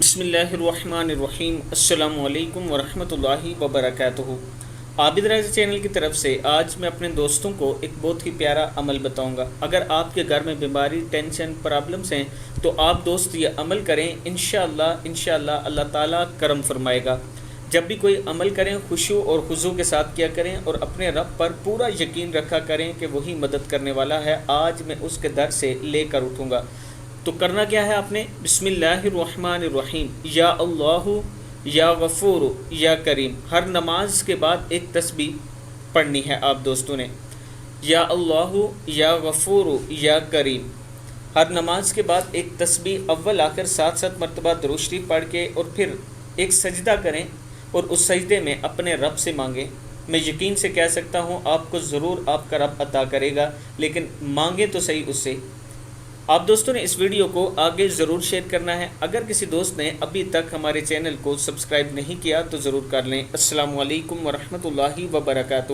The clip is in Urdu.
بسم اللہ الرحمن الرحیم السلام علیکم ورحمۃ اللہ وبرکاتہ۔ عابد رائز چینل کی طرف سے آج میں اپنے دوستوں کو ایک بہت ہی پیارا عمل بتاؤں گا۔ اگر آپ کے گھر میں بیماری، ٹینشن، پرابلمس ہیں تو آپ دوست یہ عمل کریں، انشاءاللہ اللہ تعالیٰ کرم فرمائے گا۔ جب بھی کوئی عمل کریں خشوع اور خضوع کے ساتھ کیا کریں اور اپنے رب پر پورا یقین رکھا کریں کہ وہی مدد کرنے والا ہے۔ آج میں اس کے در سے لے کر اٹھوں گا۔ تو کرنا کیا ہے آپ نے؟ بسم اللہ الرحمن الرحیم، یا اللہ یا غفور یا کریم۔ ہر نماز کے بعد ایک تسبیح پڑھنی ہے آپ دوستوں نے، یا اللہ یا غفور یا کریم۔ ہر نماز کے بعد ایک تسبیح اول آخر 7 مرتبہ درود شریف پڑھ کے اور پھر ایک سجدہ کریں اور اس سجدے میں اپنے رب سے مانگیں۔ میں یقین سے کہہ سکتا ہوں آپ کو ضرور آپ کا رب عطا کرے گا، لیکن مانگیں تو صحیح اس سے۔ آپ دوستوں نے اس ویڈیو کو آگے ضرور شیئر کرنا ہے۔ اگر کسی دوست نے ابھی تک ہمارے چینل کو سبسکرائب نہیں کیا تو ضرور کر لیں۔ السلام علیکم ورحمۃ اللہ وبرکاتہ۔